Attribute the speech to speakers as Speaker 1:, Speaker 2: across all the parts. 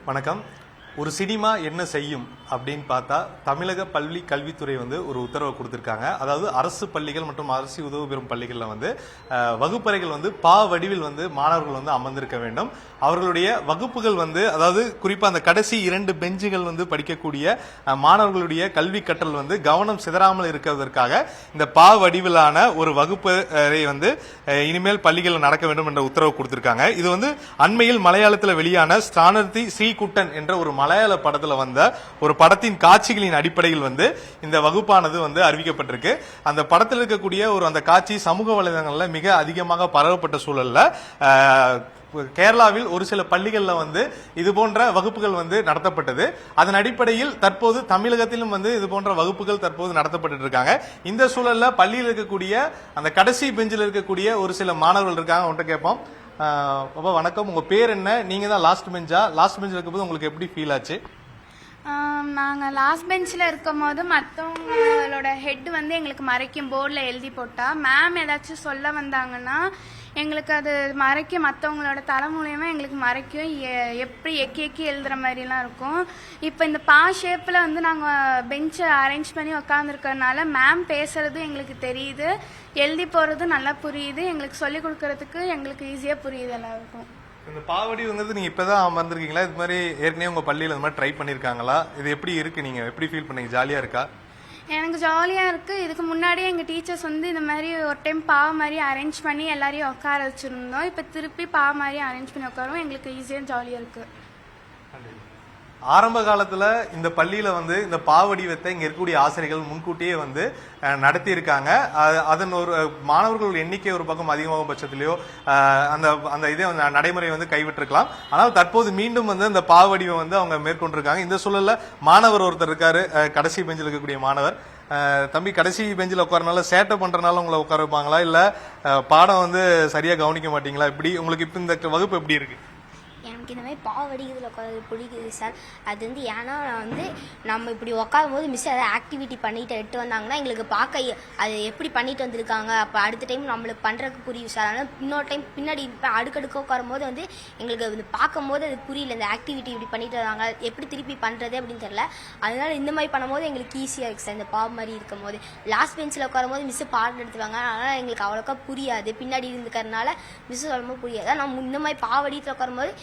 Speaker 1: வணக்கம். ஒரு சினிமா என்ன செய்யும் அப்படின்னு பார்த்தா தமிழக பள்ளி கல்வித்துறை ஒரு உத்தரவு கொடுத்திருக்காங்க. அதாவது அரசு பள்ளிகள் மற்றும் அரசு உதவி பெறும் பள்ளிகளில் வகுப்பறைகள் பா வடிவில் மாணவர்கள் அமர்ந்திருக்க வேண்டும். அவர்களுடைய வகுப்புகள் அதாவது குறிப்பா அந்த கடைசி 2 பெஞ்சுகள் படிக்கக்கூடிய மாணவர்களுடைய கல்வி கற்றல் கவனம் சிதறாமல் இருக்கிறதற்காக இந்த பா வடிவிலான ஒரு வகுப்பறை இனிமேல் பள்ளிகள் நடக்க வேண்டும் என்ற உத்தரவு கொடுத்திருக்காங்க. இது அண்மையில் மலையாளத்தில் வெளியான ஸ்தானர்த்தி ஸ்ரீகுட்டன் என்ற ஒரு மலையாள படத்துல வந்த ஒரு படத்தின் காட்சிகளின் அடிப்படையில் இந்த வகுப்பானது அறிவிக்கப்பட்டிருக்கு. அந்த படத்தில் இருக்கக்கூடிய அந்த காட்சி சமூக வலைதளங்கள்ல மிக அதிகமாக பரவப்பட்ட சூழல்ல கேரளாவில் ஒரு சில பள்ளிகள்ல இது போன்ற வகுப்புகள் நடத்தப்பட்டது. அதன் அடிப்படையில் தற்போது தமிழகத்திலும் இது போன்ற வகுப்புகள் தற்போது நடத்தப்பட்டு இருக்காங்க. இந்த சூழல்ல பள்ளியில் இருக்கக்கூடிய அந்த கடைசி பெஞ்சில் இருக்கக்கூடிய ஒரு சில மாணவர்கள் இருக்காங்க. அவன்கிட்ட கேட்போம். பாப்பா வணக்கம், உங்க பேர் என்ன? நீங்க தான் லாஸ்ட் பெஞ்சா? லாஸ்ட் பெஞ்சில் இருக்கும்போது உங்களுக்கு எப்படி ஃபீல் ஆச்சு?
Speaker 2: நாங்கள் லாஸ்ட் பெஞ்சில் இருக்கும் போது மற்றவங்களோட ஹெட் எங்களுக்கு மறைக்கும் போர்டில் எழுதி போட்டா மேம் ஏதாச்சும் சொல்ல வந்தாங்கன்னா எங்களுக்கு அது மறைக்கும், மற்றவங்களோட தலை மூலியமாக எங்களுக்கு மறைக்கும். எப்படி எக்கி எழுதுகிற மாதிரிலாம் இருக்கும். இப்போ இந்த பா ஷேப்பில் நாங்கள் பெஞ்சை அரேஞ்ச் பண்ணி உக்காந்துருக்கறனால மேம் பேசுறது எங்களுக்கு தெரியுது, எழுதி போகிறது நல்லா புரியுது, எங்களுக்கு சொல்லிக் கொடுக்கறதுக்கு எங்களுக்கு ஈஸியாக புரியுது எல்லாருக்கும்.
Speaker 1: இந்த பாவடி நீங்க இப்பதான் அமர்ந்திருக்கீங்களா? இது மாதிரி ஏற்கனவே உங்க பள்ளியில இந்த மாதிரி ட்ரை பண்ணிருக்காங்களா? இது எப்படி இருக்கு? நீங்க எப்படி ஃபீல் பண்ணீங்க? ஜாலியா இருக்கா?
Speaker 2: எனக்கு ஜாலியாக இருக்குது. இதுக்கு முன்னாடியே எங்கள் டீச்சர்ஸ் இந்த மாதிரி ஒரு டைம் பாவ மாதிரி அரேஞ்ச் பண்ணி எல்லாரையும் உட்கார வச்சுருந்தோம். இப்போ திருப்பி பாவ மாதிரி அரேஞ்ச் பண்ணி உட்காரோம். எங்களுக்கு ஈஸியாக ஜாலியாக இருக்குது.
Speaker 1: ஆரம்ப காலத்துல இந்த பள்ளியில இந்த பாவடிவத்தை இங்க இருக்கக்கூடிய ஆசிரியர்கள் முன்கூட்டியே நடத்தி இருக்காங்க. அதன் ஒரு மாணவர்கள் எண்ணிக்கை ஒரு பக்கம் அதிகமாகும் பட்சத்திலேயோ அந்த அந்த இதே நடைமுறை கைவிட்டிருக்கலாம். ஆனால் தற்போது மீண்டும் இந்த பாவடிவம் அவங்க மேற்கொண்டிருக்காங்க. இந்த சூழல்ல மாணவர் ஒருத்தர் இருக்காரு, கடைசி பெஞ்சில் இருக்கக்கூடிய மாணவர். தம்பி, கடைசி பெஞ்சில் உட்காரனால சேட்டை பண்றதுனால உங்களை உட்கார வைப்பாங்களா, இல்ல பாடம் சரியா கவனிக்க மாட்டீங்களா? இப்படி உங்களுக்கு இப்ப இந்த வகுப்பு எப்படி இருக்கு?
Speaker 3: எனக்கு இந்த மாதிரி பாவடி இதில் உட்காந்து பிடிக்குது சார். அது ஏன்னா நம்ம இப்படி உட்காரும் போது மிஸ் ஏதாவது ஆக்டிவிட்டி பண்ணிட்டு எட்டு வந்தாங்கன்னா எங்களுக்கு பார்க்க அது எப்படி பண்ணிட்டு வந்திருக்காங்க, அப்போ அடுத்த டைம் நம்மளுக்கு பண்ணுறதுக்கு புரியும் சார். ஆனால் இன்னொரு டைம் பின்னாடி இப்போ அடுக்கடுக்க உட்காரும் போது எங்களுக்கு பார்க்கும் போது அது புரியல, இந்த ஆக்டிவிட்டி இப்படி பண்ணிட்டு வந்தாங்க, எப்படி திருப்பி பண்ணுறது அப்படின்னு தெரியல. அதனால இந்த மாதிரி பண்ணும்போது எங்களுக்கு ஈஸியாக இருக்குது சார். இந்த பாவ மாதிரி இருக்கும் போது லாஸ்ட் பெஞ்சில் உட்காரும் போது மிஸ் பாடம் எடுத்துவாங்க, அதனால் எங்களுக்கு அவ்வளோக்கா புரியாது. பின்னாடி இருந்துக்கிறதுனால மிஸ் சொல்லும்போது புரியாது. நம்ம இந்த மாதிரி பாவடியில் உட்காரும்போது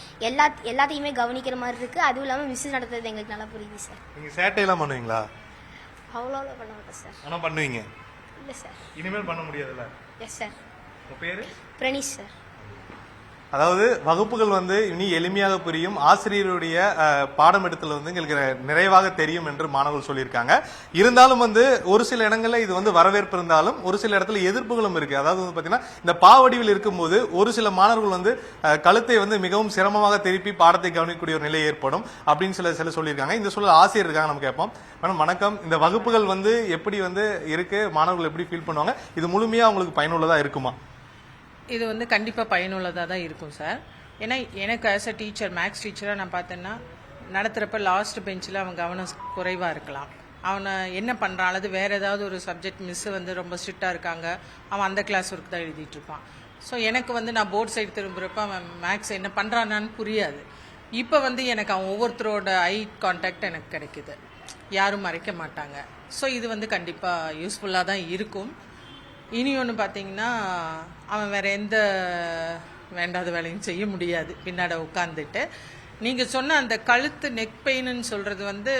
Speaker 3: எல்லாத்தையுமே கவனிக்கிற மாதிரி இருக்கு. அதுவும் இல்லாமல் மிஸ் நடத்துறது எங்களுக்கு நல்லா புரியுது சார்.
Speaker 1: நீங்க சேட்டையெல்லாம் பண்ணுவீங்களா?
Speaker 3: அவ்வளோ பண்ண மாட்டேன் சார்.
Speaker 1: ஆனா பண்ணுவீங்க?
Speaker 3: இல்லை சார்.
Speaker 1: இனிமேல் பண்ண முடியாதுல்ல?
Speaker 3: Yes sir.
Speaker 1: உங்க பேரு?
Speaker 3: பிரணீஷ் சார்.
Speaker 1: அதாவது வகுப்புகள் இனி எளிமையாக புரியும், ஆசிரியருடைய பாடம் எடுத்தல் எங்களுக்கு நிறைவாக தெரியும் என்று மாணவர்கள் சொல்லியிருக்காங்க. இருந்தாலும் ஒரு சில இடங்கள்ல இது வரவேற்பு இருந்தாலும் ஒரு சில இடத்துல எதிர்ப்புகளும் இருக்கு. அதாவது பாத்தீங்கன்னா இந்த பாவடிவில் இருக்கும்போது ஒரு சில மாணவர்கள் கழுத்தை மிகவும் சிரமமாக திருப்பி பாடத்தை கவனிக்கக்கூடிய ஒரு நிலை ஏற்படும் அப்படின்னு சில சொல்லியிருக்காங்க. இந்த சூழல் ஆசிரியர் இருக்காங்க, நம்ம கேட்போம். மேடம் வணக்கம், இந்த வகுப்புகள் எப்படி இருக்கு, மாணவர்கள் எப்படி ஃபீல் பண்ணுவாங்க, இது முழுமையா உங்களுக்கு பயனுள்ளதா இருக்குமா?
Speaker 4: இது கண்டிப்பாக பயனுள்ளதாக தான் இருக்கும் சார். ஏன்னா எனக்கு ஆஸ் அ டீச்சர், மேக்ஸ் டீச்சராக நான் பார்த்தேன்னா நடத்துகிறப்ப லாஸ்ட் பெஞ்சில் அவன் கவனம் குறைவாக இருக்கலாம். அவனை என்ன பண்ணுறான், அல்லது வேறு ஏதாவது ஒரு சப்ஜெக்ட் மிஸ்ஸு ரொம்ப ஸ்ட்ரிக்டாக இருக்காங்க, அவன் அந்த கிளாஸ் ஒர்க் தான் எழுதிட்டு இருப்பான். ஸோ எனக்கு நான் போர்ட் சைடு திரும்புகிறப்ப அவன் மேக்ஸ் என்ன பண்ணுறான்னு புரியாது. இப்போ எனக்கு அவன் ஒவ்வொருத்தரோட ஐ கான்டாக்ட் எனக்கு கிடைக்குது, யாரும் மறைக்க மாட்டாங்க. ஸோ இது கண்டிப்பாக யூஸ்ஃபுல்லாக தான் இருக்கும். இனி ஒன்று பார்த்தீங்கன்னா அவன் வேற எந்த வேண்டாத வேலையும் செய்ய முடியாது பின்னாட உட்காந்துட்டு. நீங்கள் சொன்ன அந்த கழுத்து நெக் பெயின்னு சொல்கிறது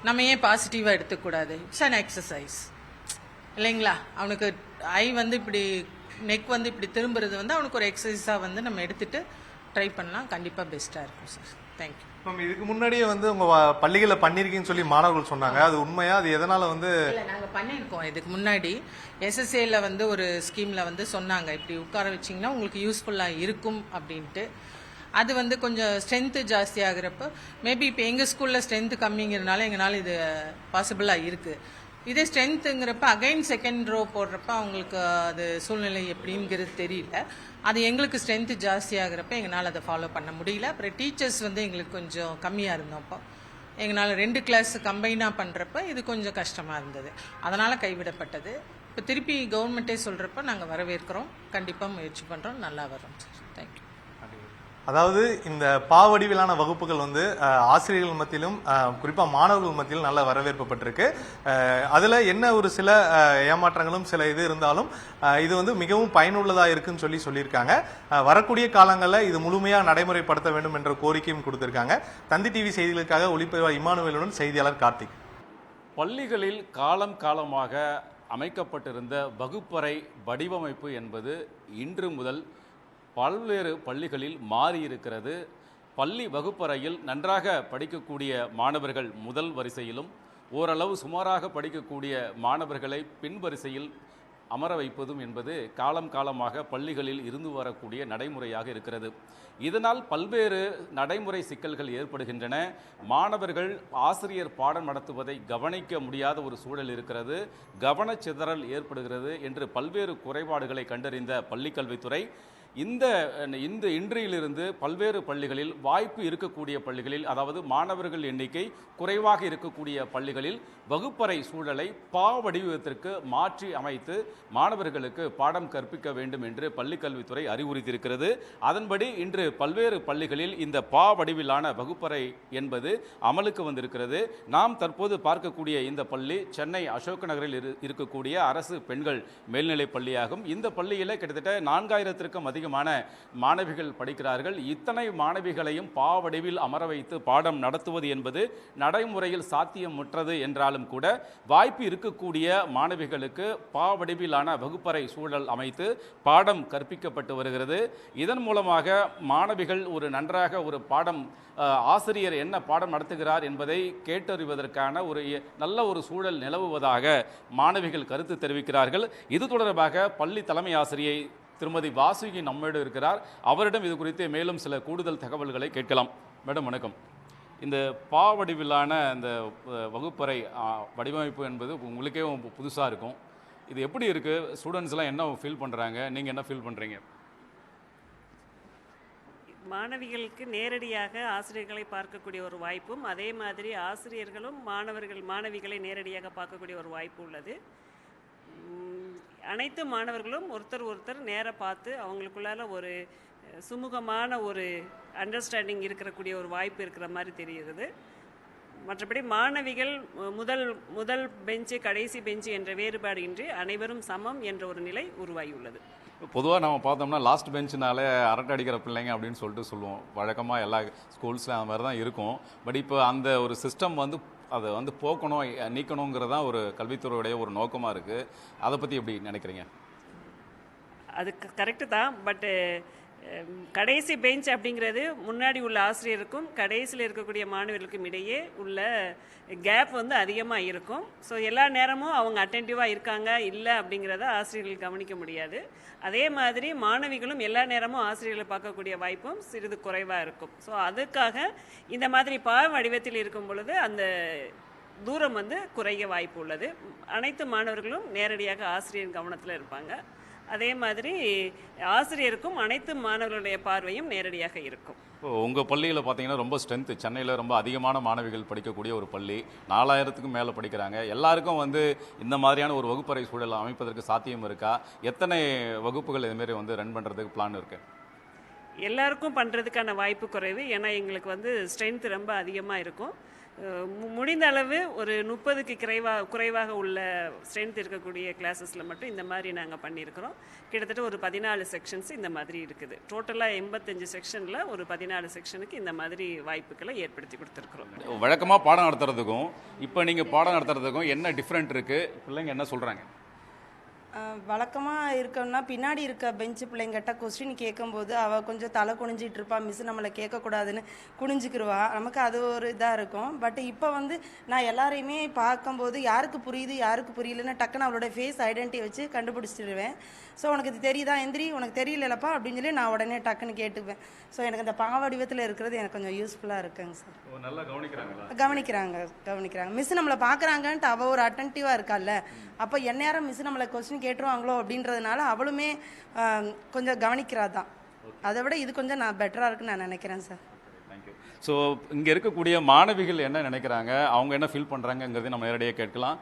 Speaker 4: நம்ம ஏன் பாசிட்டிவாக எடுத்துக்கூடாது? இட்ஸ் அன் எக்ஸசைஸ் இல்லைங்களா? அவனுக்கு ஐ இப்படி நெக் இப்படி திரும்புறது அவனுக்கு ஒரு எக்ஸசைஸாக நம்ம எடுத்துட்டு ட்ரை பண்ணலாம். கண்டிப்பாக பெஸ்ட்டாக இருக்கும் சார். தேங்க்யூ.
Speaker 1: மேம், இதுக்கு முன்னாடியே உங்க பள்ளிகளை பண்ணிருக்கீங்கன்னு சொல்லி மாணவர்கள் சொன்னாங்க, அது உண்மையா? அது எதனால
Speaker 4: இல்ல, நாங்க பண்ணிருக்கோம். இதுக்கு முன்னாடி எஸ்எஸ்ஏல ஒரு ஸ்கீம்ல சொன்னாங்க, இப்படி உட்கார வச்சீங்கன்னா உங்களுக்கு யூஸ்ஃபுல்லா இருக்கும் அப்படின்ட்டு. அது கொஞ்சம் ஸ்ட்ரென்த் ஜாஸ்தி ஆகுறப்ப மேபி இப்போ எங்க ஸ்கூல்ல ஸ்ட்ரென்த் கம்மிங்கிறதுனால எங்களால் இது பாசிபிளா இருக்கு. இதே ஸ்ட்ரென்த்துங்கிறப்ப அகைன் செகண்ட் ரோ போடுறப்ப அவங்களுக்கு அது சூழ்நிலை எப்படிங்கிறது தெரியல. அது எங்களுக்கு ஸ்ட்ரென்த்து ஜாஸ்தி ஆகிறப்ப எங்களால் அதை ஃபாலோ பண்ண முடியல. அப்புறம் டீச்சர்ஸ் எங்களுக்கு கொஞ்சம் கம்மியாக இருந்தோம்ப்போ எங்களால் 2 கிளாஸ் கம்பைனாக பண்ணுறப்ப இது கொஞ்சம் கஷ்டமாக இருந்தது, அதனால் கைவிடப்பட்டது. இப்போ திருப்பி கவர்மெண்ட்டே சொல்கிறப்ப நாங்கள் வரவேற்கிறோம், கண்டிப்பாக முயற்சி பண்ணுறோம், நல்லா வரோம் சார். தேங்க்யூ.
Speaker 1: அதாவது இந்த பாவடிவிலான வகுப்புகள் வந்து ஆசிரியர்கள் மத்தியிலும் குறிப்பா மாணவர்கள் மத்தியிலும் நல்ல வரவேற்பு பெற்றிருக்கு. அதுல என்ன ஒரு சில ஏமாற்றங்களும் சில இது இருந்தாலும் இது வந்து மிகவும் பயனுள்ளதா இருக்குன்னு சொல்லியிருக்காங்க. வரக்கூடிய காலங்களில் இது முழுமையா நடைமுறைப்படுத்த வேண்டும் என்ற கோரிக்கையும் கொடுத்திருக்காங்க. தந்தி டிவி செய்திகளுக்காக ஒளிப்பதிவாளர் இமானுவேலுடன் செய்தியாளர் கார்த்திக்.
Speaker 5: பள்ளிகளில் காலம் காலமாக அமைக்கப்பட்டிருந்த வகுப்பறை வடிவமைப்பு என்பது இன்று முதல் பல்வேறு பள்ளிகளில் மாறியிருக்கிறது. பள்ளி வகுப்பறையில் நன்றாக படிக்கக்கூடிய மாணவர்கள் முதல் வரிசையிலும் ஓரளவு சுமாராக படிக்கக்கூடிய மாணவர்களை பின் வரிசையில் அமர வைப்பதும் என்பது காலம் காலமாக பள்ளிகளில் இருந்து வரக்கூடிய நடைமுறையாக இருக்கிறது. இதனால் பல்வேறு நடைமுறை சிக்கல்கள் ஏற்படுகின்றன. மாணவர்கள் ஆசிரியர் பாடம் நடத்துவதை கவனிக்க முடியாத ஒரு சூழல் இருக்கிறது, கவனச்சிதறல் ஏற்படுகிறது என்று பல்வேறு குறைபாடுகளை கண்டறிந்த பள்ளிக்கல்வித்துறை இந்த இன்றையிலிருந்து பல்வேறு பள்ளிகளில் வாய்ப்பு இருக்கக்கூடிய பள்ளிகளில், அதாவது மாணவர்கள் எண்ணிக்கை குறைவாக இருக்கக்கூடிய பள்ளிகளில் வகுப்பறை சூழலை வடிவத்திற்கு மாற்றி அமைத்து மாணவர்களுக்கு பாடம் கற்பிக்க வேண்டும் என்று பள்ளிக்கல்வித்துறை அறிவுறுத்தியிருக்கிறது. அதன்படி இன்று பல்வேறு பள்ளிகளில் இந்த வடிவிலான வகுப்பறை என்பது அமலுக்கு வந்திருக்கிறது. நாம் தற்போது பார்க்கக்கூடிய இந்த பள்ளி சென்னை அசோக் நகரில் இருக்கக்கூடிய அரசு பெண்கள் மேல்நிலைப் பள்ளியாகும். இந்த பள்ளியில் கிட்டத்தட்ட 4000க்கும் அதிகமான மாணவிகள் படிக்கிறார்கள். இத்தனை மாணவிகளையும் வடிவில் அமர வைத்து பாடம் நடத்துவது என்பது நடைமுறையில் சாத்தியமற்றது என்றாலும் கூட வாய்ப்பு இருக்கக்கூடிய மாணவிகளுக்கு வடிவிலான வகுப்பறை சூழல் அமைத்து பாடம் கற்பிக்கப்பட்டு வருகிறது. இதன் மூலமாக மாணவிகள் ஒரு நன்றாக ஒரு பாடம் ஆசிரியர் என்ன பாடம் நடத்துகிறார் என்பதை கேட்டறிவதற்கான ஒரு நல்ல ஒரு சூழல் நிலவுவதாக மாணவிகள் கருத்து தெரிவிக்கிறார்கள். இது தொடர்பாக பள்ளி தலைமை ஆசிரியை திருமதி வாசுகி நம்மோடு இருக்கிறார். அவரிடம் இது குறித்து மேலும் சில கூடுதல் தகவல்களை கேட்கலாம். மேடம் வணக்கம். இந்த வடிவிலான இந்த வகுப்பறை வடிவமைப்பு என்பது உங்களுக்கே புதுசாக இருக்கும். இது எப்படி இருக்குது? ஸ்டூடெண்ட்ஸ்லாம் என்ன ஃபீல் பண்ணுறாங்க? நீங்கள் என்ன ஃபீல் பண்ணுறீங்க?
Speaker 6: மாணவிகளுக்கு நேரடியாக ஆசிரியர்களை பார்க்கக்கூடிய ஒரு வாய்ப்பும், அதே மாதிரி ஆசிரியர்களும் மாணவிகளை நேரடியாக பார்க்கக்கூடிய ஒரு வாய்ப்பு உள்ளது. அனைத்து மாணவர்களும் ஒருத்தர் நேர பார்த்து அவங்களுக்குள்ளால ஒரு சுமூகமான ஒரு அண்டர்ஸ்டாண்டிங் இருக்கக்கூடிய ஒரு வாய்ப்பு இருக்கிற மாதிரி தெரிகிறது. மற்றபடி மாணவிகள் முதல் பெஞ்சு கடைசி பெஞ்சு என்ற வேறுபாடு இன்றி அனைவரும் சமம் என்ற ஒரு நிலை உருவாகியுள்ளது.
Speaker 5: பொதுவாக நம்ம பார்த்தோம்னா லாஸ்ட் பெஞ்சுனாலே அரட்டை அடிக்கிற பிள்ளைங்க அப்படின்னு சொல்லுவோம். வழக்கமாக எல்லா ஸ்கூல்ஸில் அந்த மாதிரி தான் இருக்கும். பட் இப்போ அந்த ஒரு சிஸ்டம் அதை போக்கணும், நீக்கணுங்கிறதான் ஒரு கல்வித்துறையுடைய ஒரு நோக்கமாக இருக்குது. அதை பற்றி எப்படி நினைக்கிறீங்க?
Speaker 6: அது கரெக்டு தான். பட்டு கடைசி பெஞ்ச் அப்படிங்கிறது முன்னாடி உள்ள ஆசிரியருக்கும் கடைசியில் இருக்கக்கூடிய மாணவர்களுக்கும் இடையே உள்ள கேப் அதிகமாக இருக்கும். ஸோ எல்லா நேரமும் அவங்க அட்டென்டிவாக இருக்காங்க இல்லை அப்படிங்கிறத ஆசிரியர்கள் கவனிக்க முடியாது. அதே மாதிரி மாணவிகளும் எல்லா நேரமும் ஆசிரியர்களை பார்க்கக்கூடிய வாய்ப்பும் சிறிது குறைவாக இருக்கும். ஸோ அதுக்காக இந்த மாதிரி வடிவத்தில் இருக்கும் பொழுது அந்த தூரம் குறைய வாய்ப்பு உள்ளது. அனைத்து மாணவர்களும் நேரடியாக ஆசிரியர் கவனத்தில் இருப்பாங்க. அதே மாதிரி ஆசிரியருக்கும் அனைத்து மாணவர்களுடைய பார்வையும் நேரடியாக இருக்கும்.
Speaker 5: உங்கள் பள்ளியில் பார்த்தீங்கன்னா ரொம்ப ஸ்ட்ரென்த்து, சென்னையில் ரொம்ப அதிகமான மாணவிகள் படிக்கக்கூடிய ஒரு பள்ளி, 4000க்கும் மேலே படிக்கிறாங்க. எல்லாருக்கும் இந்த மாதிரியான ஒரு வகுப்பறை சூழல் அமைப்பதற்கு சாத்தியம் இருக்கா? எத்தனை வகுப்புகள் இதுமாரி ரன் பண்ணுறதுக்கு பிளான் இருக்கு?
Speaker 6: எல்லாருக்கும் பண்ணுறதுக்கான வாய்ப்பு குறைவு. ஏன்னா எங்களுக்கு ஸ்ட்ரென்த் ரொம்ப அதிகமாக இருக்கும். முடிந்த அளவு ஒரு 30க்கு குறைவாக உள்ள ஸ்ட்ரென்த் இருக்கக்கூடிய கிளாஸஸில் மட்டும் இந்த மாதிரி நாங்கள் பண்ணியிருக்கிறோம். கிட்டத்தட்ட ஒரு 14 செக்ஷன்ஸ் இந்த மாதிரி இருக்குது. டோட்டலாக 85 செக்ஷனில் ஒரு 14 செக்ஷனுக்கு இந்த மாதிரி வாய்ப்புகளை ஏற்படுத்தி கொடுத்துருக்குறோம்.
Speaker 5: வழக்கமாக பாடம் நடத்துறதுக்கும் இப்போ நீங்கள் பாடம் நடத்துறதுக்கும் என்ன டிஃப்ரெண்ட் இருக்குது? பிள்ளைங்க என்ன சொல்கிறாங்க?
Speaker 7: வழக்கமாக இருக்கோம்னா பின்னாடி இருக்க பெஞ்சு பிள்ளைங்கிட்ட கொஸ்டின் கேட்கும்போது அவள் கொஞ்சம் தலை குனிஞ்சிட்டு இருப்பா, மிஸ் நம்மளை கேட்கக்கூடாதுன்னு குனிஞ்சிக்கிருவா. நமக்கு அது ஒரு இதாக இருக்கும். பட் இப்போ நான் எல்லாரையுமே பார்க்கும்போது யாருக்கு புரியுது யாருக்கு புரியலன்னு டக்குன்னு அவளோட ஃபேஸ் ஐடென்டிட்டி வச்சு கண்டுபிடிச்சிடுவேன். ஸோ உனக்கு இது தெரியுதா எந்திரி, உனக்கு தெரியலப்பா அப்படின்னு சொல்லி நான் உடனே டக்குன்னு கேட்டுக்குவேன். ஸோ எனக்கு இந்த வடிவத்தில் இருக்கிறது எனக்கு கொஞ்சம் யூஸ்ஃபுல்லாக இருக்குங்க சார்.
Speaker 5: நல்லா
Speaker 7: கவனிக்கிறாங்க. மிஸ் நம்மளை பார்க்குறாங்கன்ட்டு அவள் ஒரு அட்டென்டிவாக இருக்கால்ல, அப்போ எந்நேரம் மிஸ் நம்மளை கொஸ்டின் கேட்டுருவாங்களோ அப்படின்றதுனால அவளுமே கொஞ்சம் கவனிக்கிறா தான். அதை விட இது கொஞ்சம் நான் பெட்டராக இருக்குன்னு நான் நினைக்கிறேன் சார்.
Speaker 5: தேங்க்யூ. ஸோ இங்கே இருக்கக்கூடிய மாணவிகள் என்ன நினைக்கிறாங்க, அவங்க என்ன ஃபீல் பண்ணுறாங்கங்கிறதையும் நம்ம நேரடியாக கேட்கலாம்.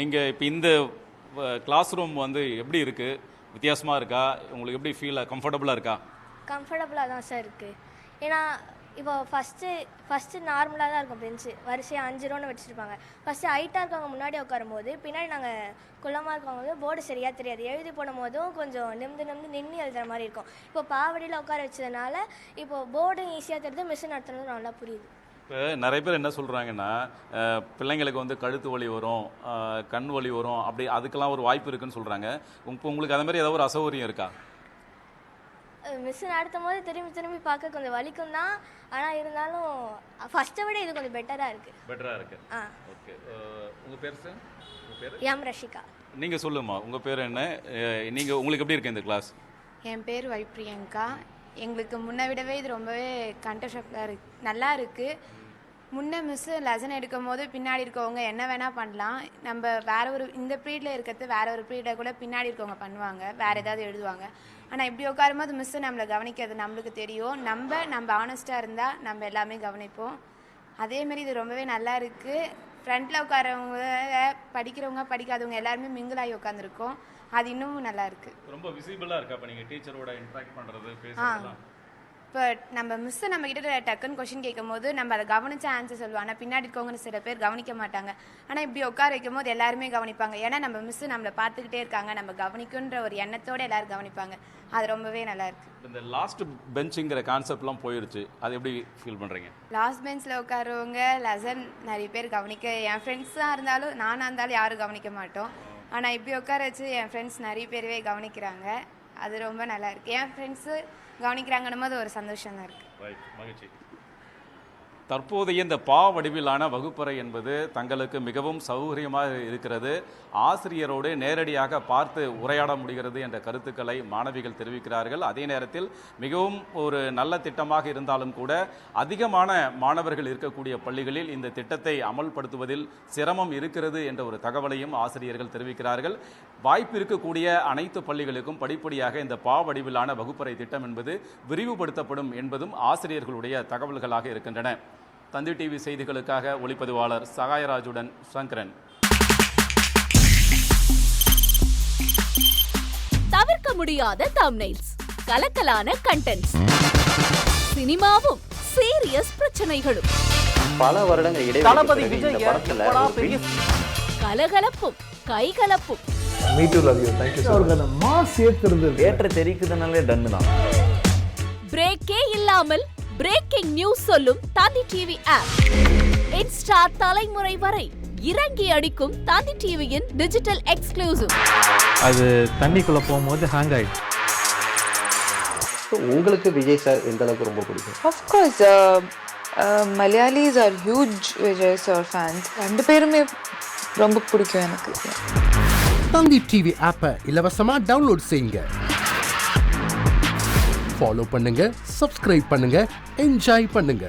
Speaker 5: நீங்கள் இப்போ இந்த கிளாஸ் ரூம் எப்படி இருக்குது? வித்தியாசமாக இருக்கா? உங்களுக்கு எப்படி கம்ஃபர்டபுளாக இருக்கா?
Speaker 3: கம்ஃபர்டபுளாக தான் சார் இருக்குது. ஏன்னா இப்போ ஃபஸ்ட்டு நார்மலாக தான் இருக்கும் பெஞ்சு, வரிசையாக 5 ரோன்னு வச்சுருப்பாங்க. ஃபஸ்ட்டு ஹைட்டாக இருக்கவங்க முன்னாடி உட்காரும் போது பின்னாடி நாங்கள் குள்ளமாக இருக்கவங்க போர்டு சரியாக தெரியாது, எழுதி போடும் போதும் கொஞ்சம் நின்று எழுதுகிற மாதிரி இருக்கும். இப்போ பாவடியில் உட்கார வச்சதுனால இப்போ போர்டும் ஈஸியாக தெரியுது, மிஷின் நடத்துறது நல்லா புரியுது.
Speaker 5: இப்போ நிறைய பேர் என்ன சொல்கிறாங்கன்னா பிள்ளைங்களுக்கு வந்து கழுத்து வலி வரும், கண் வலி வரும், அப்படி அதுக்கெல்லாம் ஒரு வாய்ப்பு இருக்குன்னு சொல்கிறாங்க. இப்போ உங்களுக்கு அது மாதிரி ஏதாவது ஒரு அசௌகரியம் இருக்கா?
Speaker 3: மிஷின் நடத்தும் போது திரும்பி பார்க்க கொஞ்சம் வலிக்கும் தான், ஆனால் இருந்தாலும் ஃபஸ்ட்டை விட இது கொஞ்சம் பெட்டராக இருக்குது.
Speaker 5: ஓகே. உங்கள் பேர் சார்? உங்கள் பேர்?
Speaker 3: எம் ரஷிகா.
Speaker 5: நீங்கள் சொல்லுமா, உங்கள் பேர் என்ன? உங்களுக்கு எப்படி இருக்கு இந்த கிளாஸ்?
Speaker 8: என் பேர் பிரியங்கா. எங்களுக்கு முன்ன விடவே இது ரொம்பவே கண்டஷப்டாக நல்லா இருக்குது. முன்ன மிஸ்ஸு லெசன் எடுக்கும் போது பின்னாடி இருக்கவங்க என்ன வேணால் பண்ணலாம். நம்ம வேற ஒரு இந்த ப்ரீடில் இருக்கிறது வேற ஒரு ப்ரீடை கூட பின்னாடி இருக்கவங்க பண்ணுவாங்க, வேறு ஏதாவது எழுதுவாங்க. ஆனால் இப்படி உட்காரும்போது மிஸ்ஸு நம்மளை கவனிக்கிறது நம்மளுக்கு தெரியும். நம்ம ஆனஸ்ட்டாக இருந்தால் நம்ம எல்லாமே கவனிப்போம். அதேமாரி இது ரொம்பவே நல்லா இருக்குது. ஃப்ரண்ட்டில் உட்காரவங்க, படிக்கிறவங்க படிக்காதவங்க எல்லாருமே மிங்கிளாகி உட்காந்துருக்கோம். அது இன்னமும் நல்லா இருக்குது.
Speaker 5: ரொம்ப விசிபிளாக இருக்கா இப்போ நீங்கள் டீச்சரோட இன்ட்ராக்ட் பண்ணுறது, பேசுறதுலாம்?
Speaker 8: இப்போ நம்ம மிஸ்ஸு நம்ம கிட்ட டக்குன்னு கொஷின் கேட்கும் போது நம்ம அதை கவனிச்சு ஆன்சர் சொல்லுவோம். ஆனால் பின்னாடி இருக்கவங்க சில பேர் கவனிக்க மாட்டாங்க. ஆனால் இப்படி உட்கார வைக்கும் போது எல்லாருமே கவனிப்பாங்க. ஏன்னா நம்ம மிஸ்ஸு நம்மளை பார்த்துக்கிட்டே இருக்காங்க, நம்ம கவனிக்குன்ற ஒரு எண்ணத்தோடு எல்லாரும் கவனிப்பாங்க. அது ரொம்பவே நல்லா இருக்கு.
Speaker 5: இந்த லாஸ்ட் பெஞ்சுங்கிற கான்செப்ட்லாம் போயிடுச்சு, அது எப்படி ஃபீல் பண்ணுறீங்க?
Speaker 8: லாஸ்ட் பெஞ்சில் உட்காரவங்க லெசன் நிறைய பேர் கவனிக்க, என் ஃப்ரெண்ட்ஸாக இருந்தாலும் நானாக இருந்தாலும் யாரும் கவனிக்க மாட்டோம். ஆனால் இப்படி உட்கார வச்சு என் ஃப்ரெண்ட்ஸ் நிறைய பேரவே கவனிக்கிறாங்க. அது ரொம்ப நல்லா இருக்குது. என் ஃப்ரெண்ட்ஸு கவனிக்கிறாங்கன்னும் போது ஒரு சந்தோஷம் தான் இருக்குது.
Speaker 5: மகிழ்ச்சி. தற்போதைய இந்த பா வடிவிலான வகுப்பறை என்பது தங்களுக்கு மிகவும் சௌகரியமாக இருக்கிறது. ஆசிரியரோடு நேரடியாக பார்த்து உரையாட முடிகிறது என்ற கருத்துக்களை மாணவிகள் தெரிவிக்கிறார்கள். அதே நேரத்தில் மிகவும் ஒரு நல்ல திட்டமாக இருந்தாலும் கூட அதிகமான மாணவர்கள் இருக்கக்கூடிய பள்ளிகளில் இந்த திட்டத்தை அமல்படுத்துவதில் சிரமம் இருக்கிறது என்ற ஒரு தகவலையும் ஆசிரியர்கள் தெரிவிக்கிறார்கள். வாய்ப்பு இருக்கக்கூடிய அனைத்து பள்ளிகளுக்கும் படிப்படியாக இந்த பா வடிவிலான வகுப்பறை திட்டம் என்பது விரிவுபடுத்தப்படும் என்பதும் ஆசிரியர்களுடைய தகவல்களாக இருக்கின்றன. தந்தி டிவி செய்திகளுக்காக ஒளிப்பதிவாளர் சகாயராஜுடன் சங்கரன்.
Speaker 9: தவிர்க்க முடியாத தம்ப்நெயில்ஸ், கலக்கலான கண்டென்ட்ஸ், சினிமாவும் சீரியஸ் பிரச்சனைகளும்,
Speaker 10: பல வருடங்கள் இடைவெளி இந்த படத்துல
Speaker 9: கலகலப்பும் கைகலப்பும்,
Speaker 10: ஏற்ற தெரிக்குதுனாலே டன்னு தான்.
Speaker 9: பிரேக்கே இல்லாமல் பிரேக்கிங் நியூஸ் சொல்லும் தந்தி டிவி ஆப். இன்ஸ்டா தலைமுறை வரை இறங்கி அடிக்கும் தந்தி டிவியின் டிஜிட்டல் எக்ஸ்க்ளூசிவ்.
Speaker 11: அது தண்ணிக்குள்ள போகும்போது ஹேங் ஆயிடுச்சு.
Speaker 10: உங்களுக்கு விஜய் சார் எந்த அளவுக்கு ரொம்ப பிடிக்கும்?
Speaker 12: Of course, Malayalis are huge Vijay sir fans. ரெண்டு பேருமே ரொம்ப பிடிக்கும் எனக்கு.
Speaker 13: தந்தி டிவி ஆப்பை இலவசமா டவுன்லோட் செய்யுங்க. ஃபாலோ பண்ணுங்க, சப்ஸ்கிரைப் பண்ணுங்க, என்ஜாய் பண்ணுங்க.